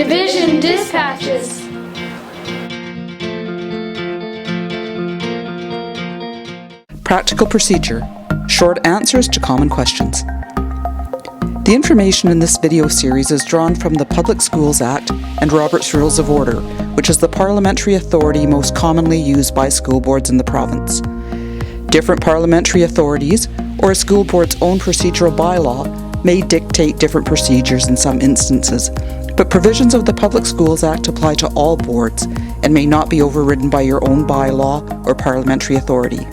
Division dispatches. Practical procedure. Short answers to common questions. The information in this video series is drawn from the Public Schools Act and Robert's Rules of Order, which is the parliamentary authority most commonly used by school boards in the province. Different parliamentary authorities, or a school board's own procedural bylaw, may dictate different procedures in some instances, but provisions of the Public Schools Act apply to all boards and may not be overridden by your own bylaw or parliamentary authority.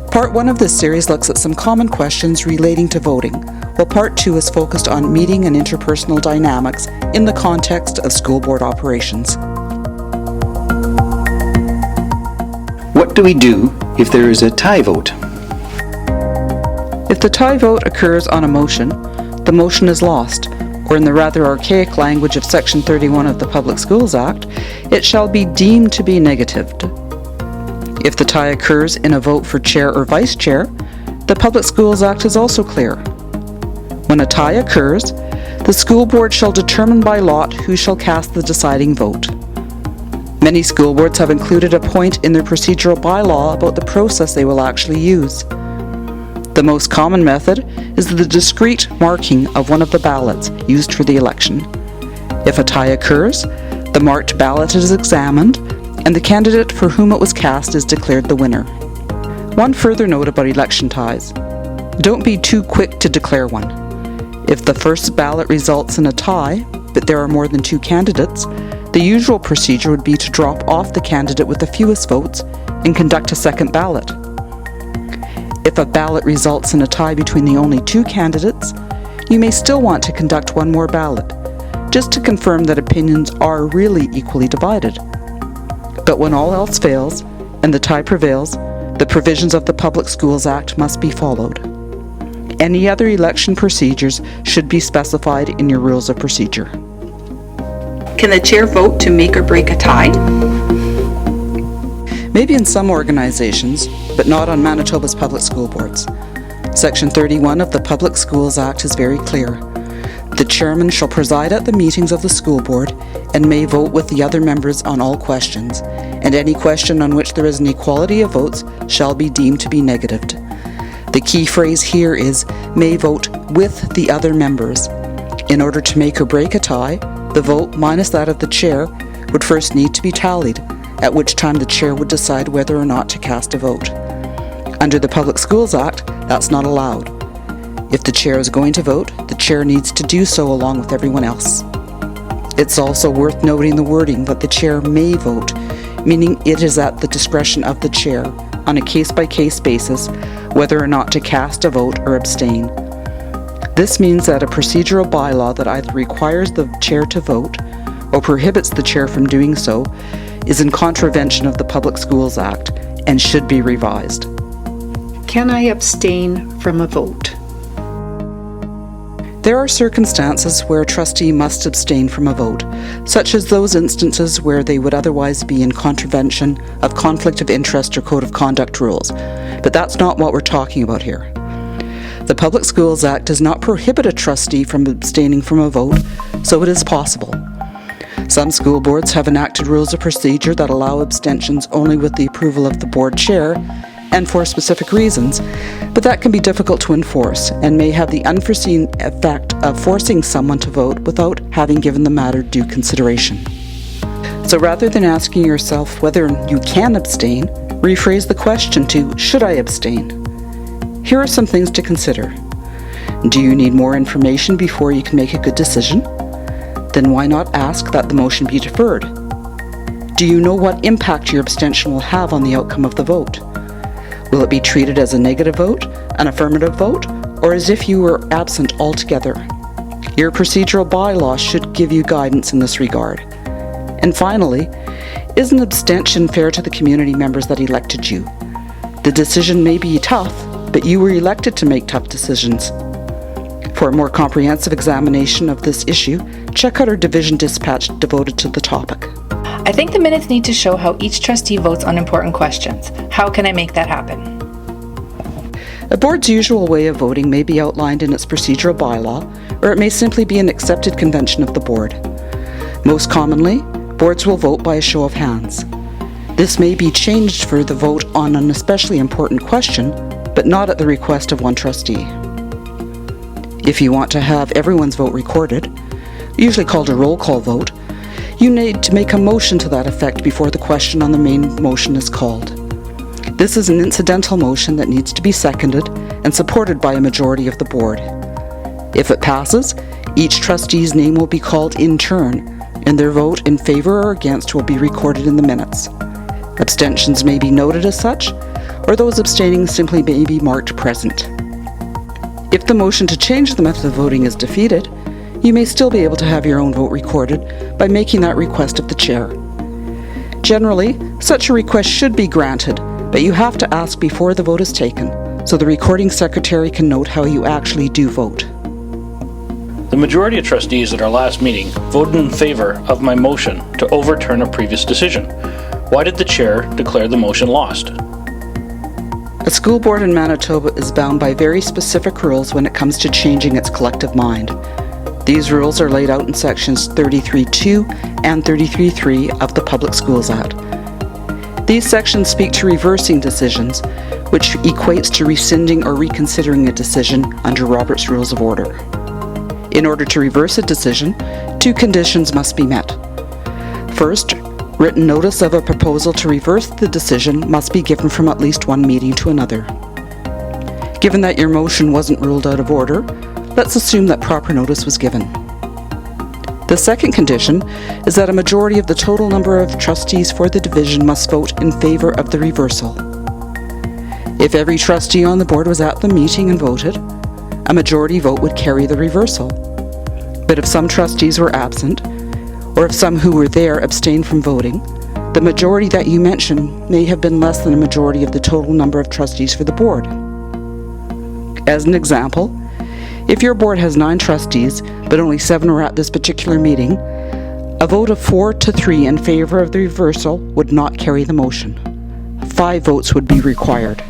Part 1 of this series looks at some common questions relating to voting, while Part 2 is focused on meeting and interpersonal dynamics in the context of school board operations. What do we do if there is a tie vote? If the tie vote occurs on a motion, the motion is lost, or in the rather archaic language of Section 31 of the Public Schools Act, it shall be deemed to be negatived. If the tie occurs in a vote for chair or vice chair, the Public Schools Act is also clear. When a tie occurs, the school board shall determine by lot who shall cast the deciding vote. Many school boards have included a point in their procedural bylaw about the process they will actually use. The most common method is the discrete marking of one of the ballots used for the election. If a tie occurs, the marked ballot is examined, and the candidate for whom it was cast is declared the winner. One further note about election ties. Don't be too quick to declare one. If the first ballot results in a tie, but there are more than 2 candidates, the usual procedure would be to drop off the candidate with the fewest votes and conduct a second ballot. If a ballot results in a tie between the only 2 candidates, you may still want to conduct one more ballot, just to confirm that opinions are really equally divided. But when all else fails, and the tie prevails, the provisions of the Public Schools Act must be followed. Any other election procedures should be specified in your rules of procedure. Can the chair vote to make or break a tie? Maybe in some organizations, but not on Manitoba's public school boards. Section 31 of the Public Schools Act is very clear. The chairman shall preside at the meetings of the school board and may vote with the other members on all questions, and any question on which there is an equality of votes shall be deemed to be negatived. The key phrase here is may vote with the other members. In order to make or break a tie, the vote minus that of the chair would first need to be tallied, at which time the chair would decide whether or not to cast a vote. Under the Public Schools Act, that's not allowed. If the chair is going to vote, the chair needs to do so along with everyone else. It's also worth noting the wording that the chair may vote, meaning it is at the discretion of the chair, on a case-by-case basis, whether or not to cast a vote or abstain. This means that a procedural bylaw that either requires the chair to vote or prohibits the chair from doing so is in contravention of the Public Schools Act and should be revised. Can I abstain from a vote? There are circumstances where a trustee must abstain from a vote, such as those instances where they would otherwise be in contravention of conflict of interest or code of conduct rules, but that's not what we're talking about here. The Public Schools Act does not prohibit a trustee from abstaining from a vote, so it is possible. Some school boards have enacted rules of procedure that allow abstentions only with the approval of the board chair and for specific reasons, but that can be difficult to enforce and may have the unforeseen effect of forcing someone to vote without having given the matter due consideration. So rather than asking yourself whether you can abstain, rephrase the question to, should I abstain? Here are some things to consider. Do you need more information before you can make a good decision? Then why not ask that the motion be deferred? Do you know what impact your abstention will have on the outcome of the vote? Will it be treated as a negative vote, an affirmative vote, or as if you were absent altogether? Your procedural bylaw should give you guidance in this regard. And finally, is an abstention fair to the community members that elected you? The decision may be tough, but you were elected to make tough decisions. For a more comprehensive examination of this issue, check out our division dispatch devoted to the topic. I think the minutes need to show how each trustee votes on important questions. How can I make that happen? A board's usual way of voting may be outlined in its procedural bylaw, or it may simply be an accepted convention of the board. Most commonly, boards will vote by a show of hands. This may be changed for the vote on an especially important question, but not at the request of one trustee. If you want to have everyone's vote recorded, usually called a roll call vote, you need to make a motion to that effect before the question on the main motion is called. This is an incidental motion that needs to be seconded and supported by a majority of the board. If it passes, each trustee's name will be called in turn, and their vote in favour or against will be recorded in the minutes. Abstentions may be noted as such, or those abstaining simply may be marked present. If the motion to change the method of voting is defeated, you may still be able to have your own vote recorded by making that request of the chair. Generally, such a request should be granted, but you have to ask before the vote is taken, so the recording secretary can note how you actually do vote. The majority of trustees at our last meeting voted in favour of my motion to overturn a previous decision. Why did the chair declare the motion lost? A school board in Manitoba is bound by very specific rules when it comes to changing its collective mind. These rules are laid out in sections 33.2 and 33.3 of the Public Schools Act. These sections speak to reversing decisions, which equates to rescinding or reconsidering a decision under Robert's Rules of Order. In order to reverse a decision, two conditions must be met. First, written notice of a proposal to reverse the decision must be given from at least one meeting to another. Given that your motion wasn't ruled out of order, let's assume that proper notice was given. The second condition is that a majority of the total number of trustees for the division must vote in favour of the reversal. If every trustee on the board was at the meeting and voted, a majority vote would carry the reversal. But if some trustees were absent, or if some who were there abstained from voting, the majority that you mentioned may have been less than a majority of the total number of trustees for the board. As an example, if your board has 9 trustees, but only 7 were at this particular meeting, a vote of 4-3 in favour of the reversal would not carry the motion. 5 votes would be required.